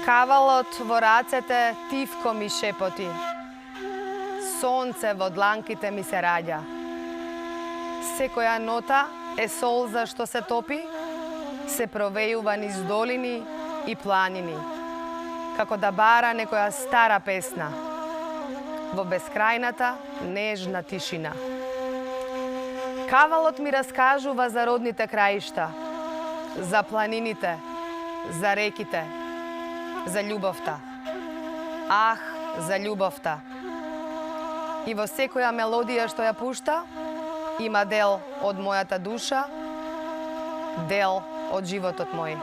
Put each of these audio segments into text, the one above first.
Кавалот во рацете тивко ми шепоти. Сонце во дланките ми се раѓа. Секоја нота е солза што се топи, се провејува низ долини и планини, како да бара некоја стара песна во бескрајната нежна тишина. Кавалот ми раскажува за родните краишта, за планините, за реките, за љубовта. Ах, за љубовта. И во секоја мелодија што ја пушта, има дел од мојата душа, дел од животот мој.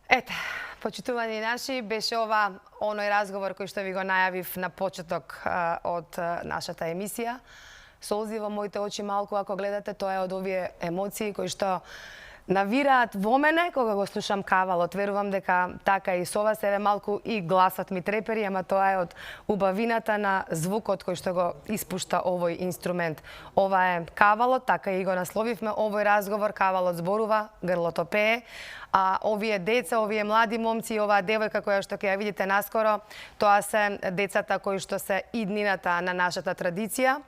Ете, почитувани наши, беше ова оној разговор кој што ви го најавив на почеток од нашата емисија. Солзи во моите очи малку, ако гледате, тоа е од овие емоции кои што навираат во мене кога го слушам Кавалот. Верувам дека така и со вас, еве малку и гласот ми трепери, ама тоа е од убавината на звукот кој што го испушта овој инструмент. Ова е Кавалот, така и го насловивме овој разговор. Кавалот зборува, грлото пее. А овие деца, овие млади момци и оваа девојка која што ќе ја видите наскоро, тоа се децата кои што се иднината на нашата традиција.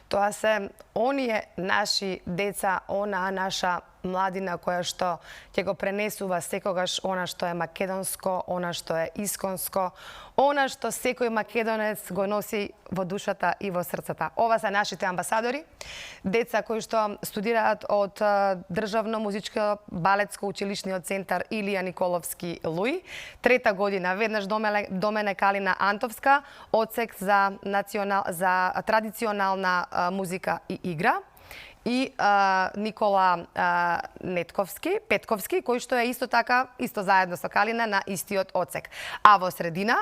Тоа се оние наши деца, онаа наша младина која што ќе го пренесува секогаш она што е македонско, она што е исконско, она што секој македонец го носи во душата и во срцата. Ова се нашите амбасадори, деца кои што студираат од Државно музичко балетско училишниот центар Илија Николовски Луи, трета година, веднаш Домене Калина Антовска, одсек за традиционална музика и игра, и Никола Петковски, кој што е исто така, исто заедно со Калина на истиот одсек. А во средина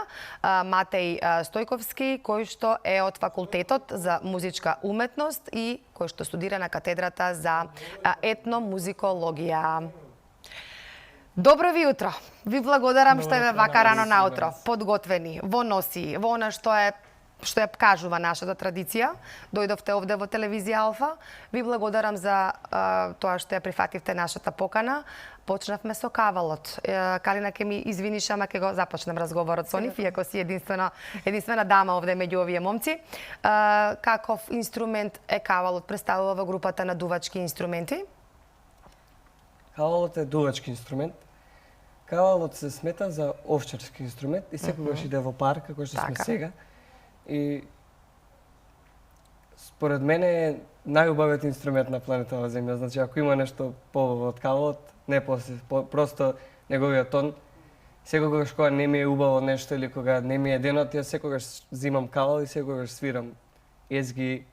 Матеј Стојковски, кој што е од факултетот за музичка уметност и кој што студира на катедрата за етномузикологија. Добро ви утро. Ви благодарам што е вака рано наутро, подготвени, во носии, во она што ја кажува нашата традиција. Дојдовте овде во телевизија Алфа. Ви благодарам за тоа што ја прифативте нашата покана. Почнавме со Кавалот. Калина ќе ми извиниш, ама ќе го започнем разговорот со нив, иако си единствена дама овде меѓу овие момци. Каков инструмент е Кавалот? Представува во групата на дувачки инструменти? Кавалот е дувачки инструмент. Кавалот се смета за овчарски инструмент и секогаш иде во парк, како што сме сега. И според мене е најубавиот инструмент на планетава Земја. Значи, ако има нешто поубаво од Кавалот, не просто неговиот тон. Секогаш кога не ми е убаво нешто или кога не ми е денот, ја секогаш зимам Кавал и секогаш свирам езги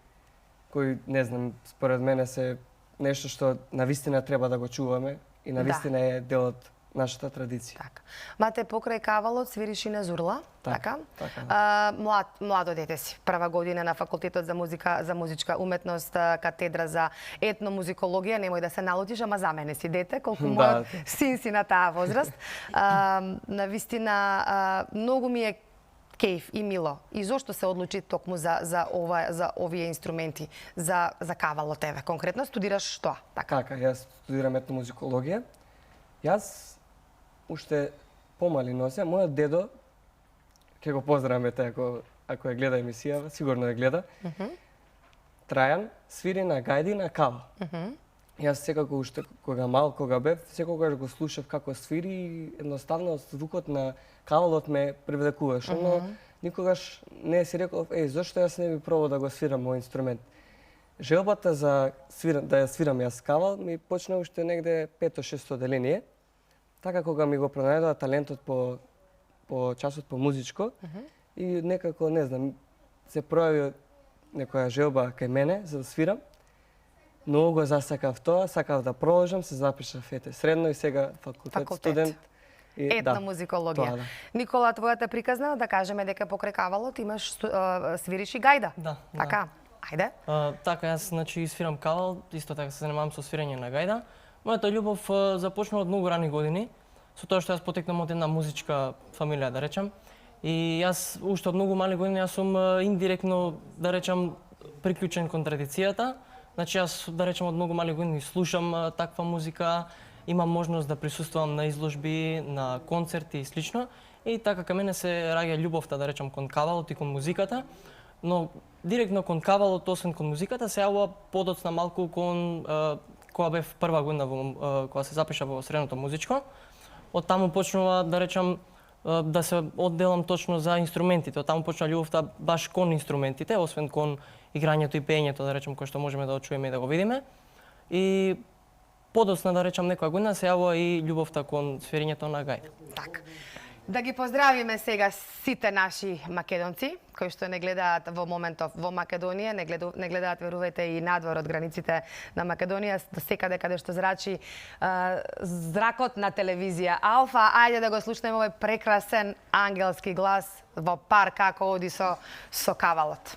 кои, не знам, според мене се нешто што навистина треба да го чуваме и навистина е дел од нашата традиција. Така. Мате, покрај Кавалот свириш и на зурла, така? Младо дете си, прва година на факултетот за музичка уметност, катедра за етномузикологија, немој да се налутиш, ама за мене си дете, колку мојот син си на таа возраст. Навистина, многу ми е кејф и мило. И зошто се одлучи токму за овие инструменти, за Кавалот, еве? Конкретно студираш што? Така, јас студирам етномузикологија. Јас уште помали нося, мојот дедо, ќе го поздраваме ако ја гледа емисијава, сигурно ја гледа, Трајан, свири на гајди на Кавал. Јас секако уште кога бев, секогаш го слушав како свири и едноставно звукот на Кавалот ме привлекуваше, но никогаш не си реков, зошто јас не би пробал да го свирам мој инструмент. Желбата да ја свирам јас Кавал ми почна уште негде 5-6 оделение. Така кога ми го пронајдоа талентот по часот по музичко и некако, не знам, се пројави некоја желба кај мене за да свирам. Многу го засакав тоа, сакав да продолжам, се запишав средно и сега факултет студент. Етномузикологија. Никола, твојата приказна, да кажеме дека покрај Кавалот имаш свириш и гајда. Да. Така, ајде. Така, јас свирам Кавал, исто така се занимавам со свирење на гајда. Мојата љубов започна од многу рани години, со тоа што јас потекнам од една музичка фамилија, да речам. И јас уште од многу мали години јас сум индиректно, да речам, приклучен кон традицијата. Значи јас, да речам, од многу мали години слушам таква музика, имам можност да присуствувам на изложби, на концерти и слично. И така кај мене се раѓа љубовта, да речам, кон кавалот и кон музиката. Но директно кон кавалот, освен кон музиката, се јавува подоцна малку кон кога бев прва година кога се запиша во средното музичко. Од таму почнува, да речам, да се одделам точно за инструментите. Од таму почна љубовта баш кон инструментите, освен кон играњето и пеењето, да речем, кој што можеме да чуеме и да го видиме. И подоцна, да речам, некоја година се јавува и љубовта кон свирењето на гајда. Така. Да ги поздравиме сега сите наши македонци кои што не гледаат во моментов во Македонија, не гледаат, верувајте, и надвор од границите на Македонија, секаде каде што зрачи зракот на телевизија Алфа. Ајде да го слушнеме овој прекрасен ангелски глас во пар како оди со кавалот.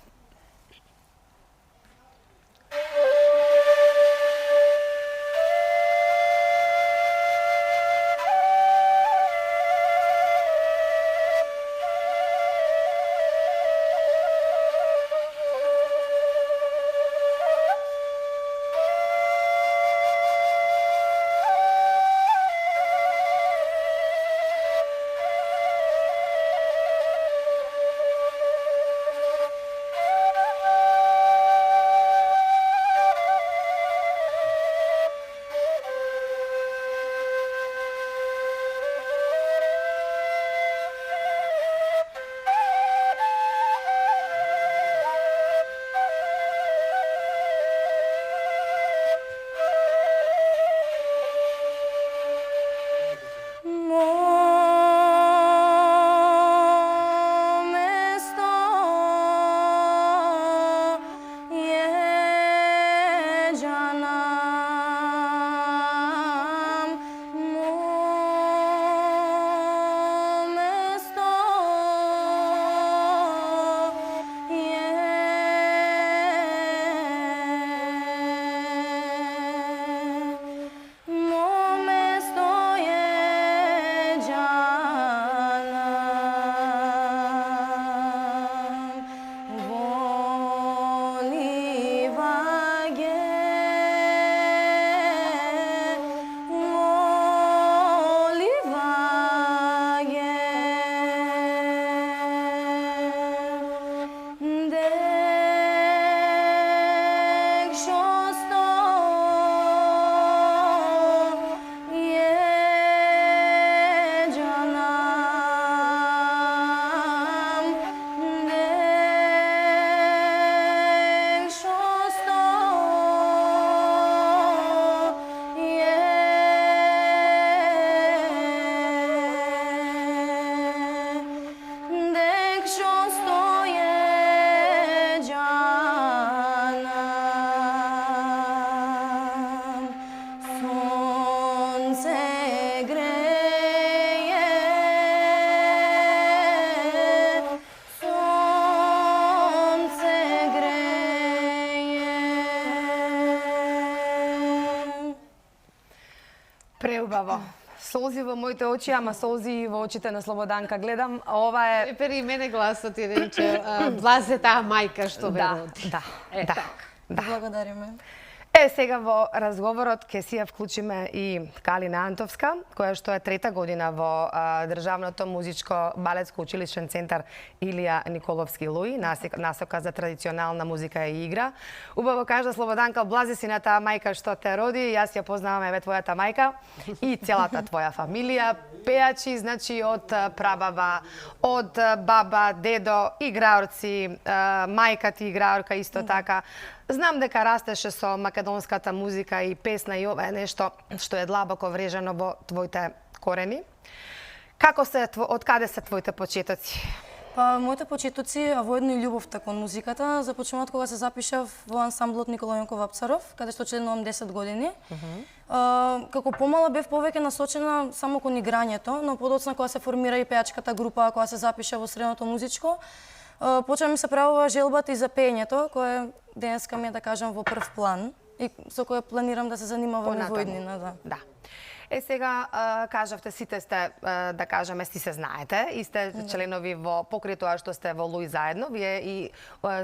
Преубаво. Солзи во моите очи, ама солзи и во очите на Слободанка. Гледам, ова е... Пери мене гласот и рече, Блазе таа мајка што ве роди. Да. Благодариме. Сега во разговорот ќе си ја вклучиме и Калина Антовска, која што е трета година во Државното музичко балетско училишен центар Илија Николовски Луи, насока за традиционална музика и игра. Убаво кажа Слободанка, блази си на таа мајка што те роди, јас ја познавам еве твојата мајка и целата твоја фамилија, пеачи, значи од прабаба, од баба, дедо, играорци, мајка ти играорка исто така. Знам дека растеше со македонската музика и песна и ова е нешто што е длабоко врежено во твоите корени. Од каде се твоите почетоци? Па, моите почетоци, а воедно и љубовта кон музиката, започнуваат кога се запишав во ансамблот Никола Јонков Апцаров, каде што членувам 10 години. Како помала бев повеќе насочена само кон играњето, но подоцна кога се формира и пеачката група, кога се запиша во средното музичко, почна ми се правува желбата и за пеењето, кое денеска ми е, да кажам, во прв план. и со која планирам да се занимавам во иднина, да. Да. Сега кажавте сите сте, да кажеме, си се знаете и сте членови во, покрај тоа што сте во Луи заедно, вие и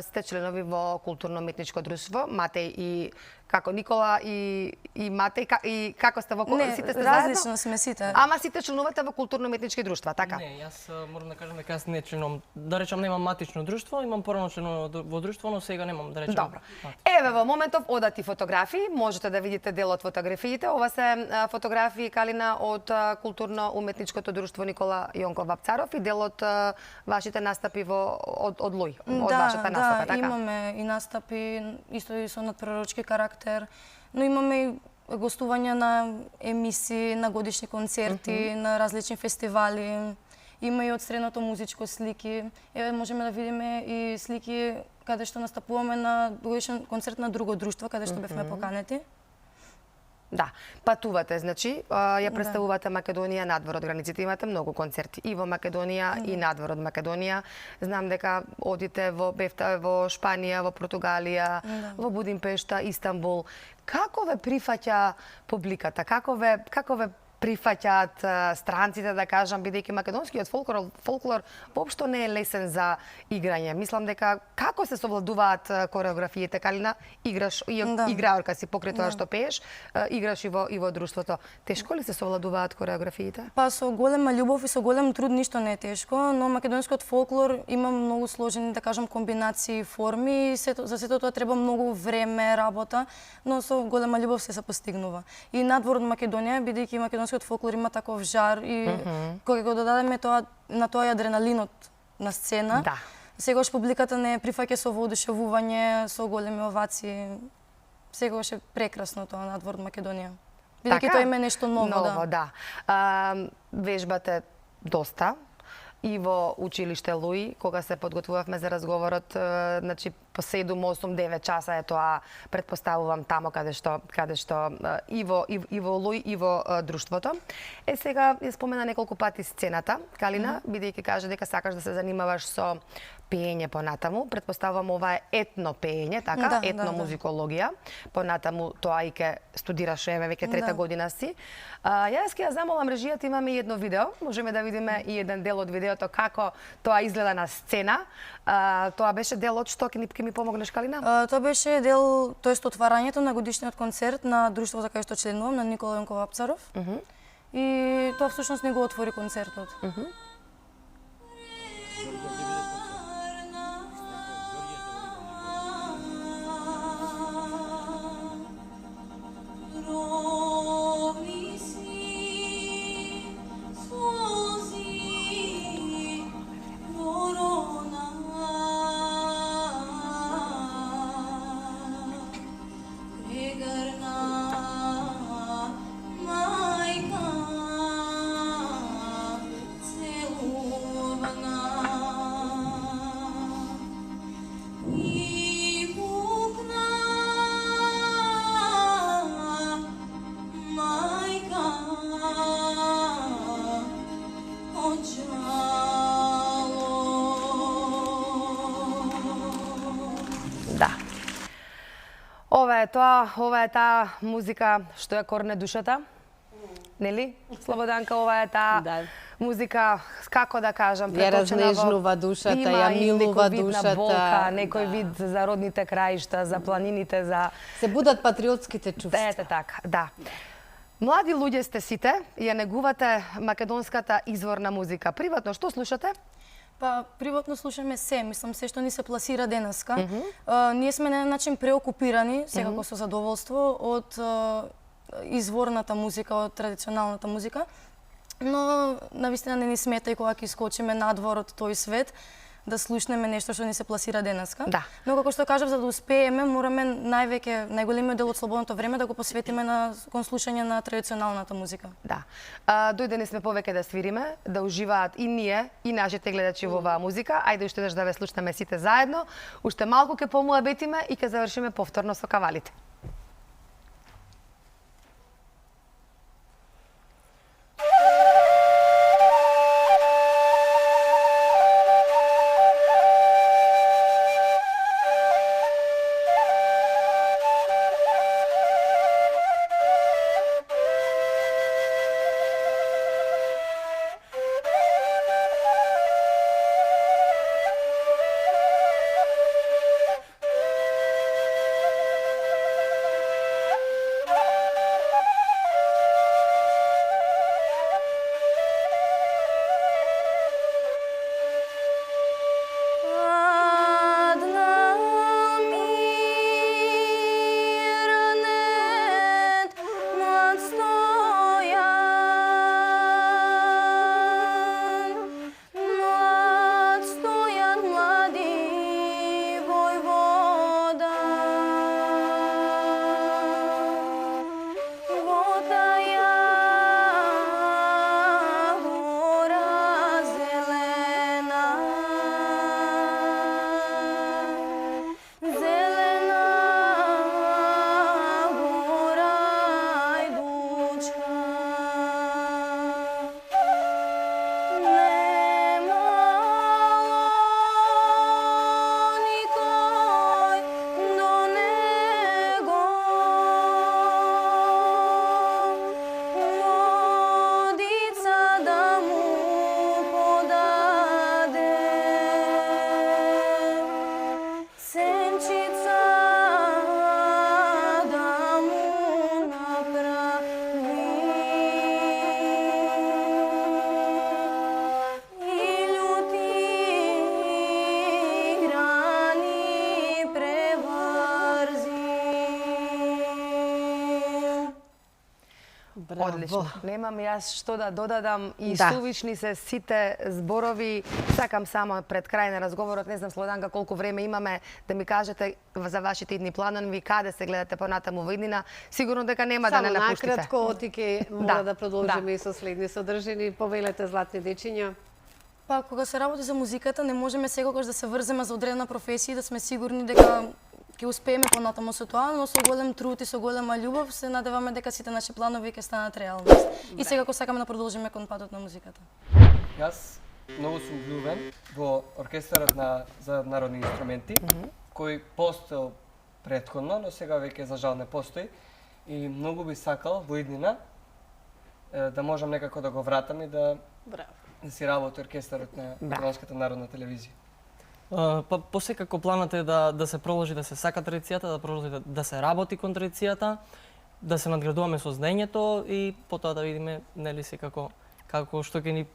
сте членови во културно-уметничко друштво, Матеј и како Никола и Матеј, и како сте во Не, сите сте различно заедно? сме сите. Ама сите членувате во културно-уметнички друштва, така? Не, јас морам да кажам дека јас не членувам. Да речам немам матично друштво, имам порано членувам во друштво, но сега немам да речам. Добро. Еве во моментов одати фотографии, можете да видите дел од фотографиите. Ова се фотографии, Калина, од културно-уметничкото друштво Никола Јонков Вапцаров и дел од вашите настапи од Луи, од вашата настапа, така? Да, имаме и настапи, исто и со надпророчки карактер, но имаме и гостувања на емисии, на годишни концерти, на различни фестивали. Има и од средното музичко слики. Еве можеме да видиме и слики каде што настапуваме на годишен концерт на друго друштво, каде што бевме поканети. Да, патувате, значи, ја представувате Македонија надвор од границите. Имате многу концерти и во Македонија и надвор од Македонија. Знам дека одите бевте во Шпанија, во Португалија, во Будимпешта, Истанбул. Како ве прифаќа публиката? Како ве прифаќаат странците, да кажам, бидејќи македонскиот фолклор воопшто не е лесен за играње. Мислам дека како се совладуваат кореографиите, Калина, играш играорка си покрај тоа што пееш, играш и во друштвото. Тешко ли се совладуваат кореографиите? Па со голема љубов и со голем труд ништо не е тешко, но македонскиот фолклор има многу сложени, да кажам, комбинации, форми и за сето тоа треба многу време, работа, но со голема љубов се постигнува. И надвор од Македонија, бидејќи македонскиот фолклор има таков жар и кога го додадеме тоа на тоа и адреналинот на сцена, Да. сегогаш публиката не прифаќа со воодушевување, со големи овации. Сегогаш е прекрасно тоа надвор од Македонија. Бидејќи тоа има нешто ново, да. Вежбате доста и во училиште Луи, кога се подготвувавме за разговорот, значи по 7, 8, 9 часа е тоа, предпоставувам, тамо каде што и во Луи и во друштвото. Сега ја спомена неколку пати сцената, Калина, бидејќи каже дека сакаш да се занимаваш со пеење понатаму. Предпоставувам ова е етно пеење, така? Етномузикологија. Понатаму тоа и ке студираш, еве веќе трета година си. Јас ќе ја замолам режијата, имаме едно видео, можеме да видиме и еден дел од видеото како тоа изгледа на сцена. Тоа беше дел од што ќе ми помогнеш, Калина? Тоа беше дел, тоест отварањето на годишниот концерт на друштвото за кај што членувам, на Никола Јонков Вапцаров. И тоа всушност не го отвори концертот. Ова е таа музика што ја корне душата. Нели? Слободанка, ова е таа музика, како да кажам, ја разнежнува душата, ја милува душата. Има некој вид на болка, некој вид за родните краишта, за планините, за... Се будат патриотските чувства. Ете така, да. Млади луѓе сте сите, ја негувате македонската изворна музика. Приватно, што слушате? Па, приватно слушаме се, мислам се што ни се пласира денеска. Ние сме на начин преокупирани, секако со задоволство, од изворната музика, од традиционалната музика. Но, навистина не ни смета и кога ќе искочиме надвор од тој свет, да слушнеме нешто што ни се пласира денеска. Да. Но како што кажав, за да успееме, мораме најголемиот дел од слободното време да го посветиме кон слушање на традиционалната музика. Да. Дојдени сме повеќе да свириме, да уживаат и ние, и нашите гледачи во оваа музика. Ајде уште да ве слушнеме сите заедно. Уште малку ќе помуабетиме и ќе завршиме повторно со кавалите. одлично. Немам јас што да додадам и Да. сувични се сите зборови. Сакам само пред крај на разговорот, не знам Слоданка колку време имаме да ми кажете за вашите идни планови, каде се гледате понатаму во иднина. Сигурно дека нема да Само не напуштите. накратко, отике мора да продолжиме да. и со следни содржини. Повелете, златни дечиња. Па, кога се работи за музиката, не можеме секогаш да се врземе за одредена професија и да сме сигурни дека ќе успееме понатаму со тоа, но со голем труд и со голема љубов се надеваме дека сите наши планови ќе станат реалност. И секако сакаме да продолжиме кон патот на музиката. Јас многу сум влюбен во оркестарот за народни инструменти, кој постоел претходно, но сега веќе за жал не постои. И многу би сакал во иднина да можам некако да го вратам и да Браво. си работи оркестарот на Македонската народна телевизија. Па посекако планот е да се продолжи да се сака традицијата, да продолжи да се работи кон традицијата, да се надградуваме со знаењето и потоа да видиме нели секако како што ќе ни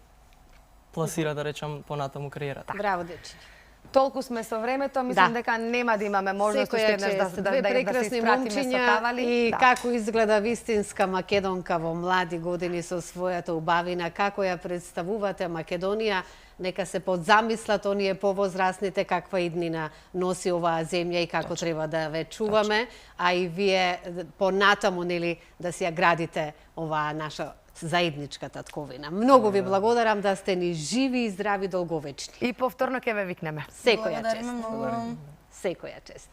пласира да речам понатаму кариерата. Браво, дечиња. Толку сме со времето, мислам дека нема да имаме можност уште еднаш да се две прекрасни испратиме со момчиња кавали. и Да. како изгледа вистинска македонка во млади години со својата убавина, како ја представувате Македонија, нека се подзамислат оние повозрасните каква иднина носи оваа земја и како треба да ве чуваме, а и вие понатаму нели да си ја градите оваа наша заедничка татковина. Многу ви благодарам да сте ни живи и здрави долговечни. И повторно ќе ве викнеме. Секоја Благодариме чест. многу. Секоја чест.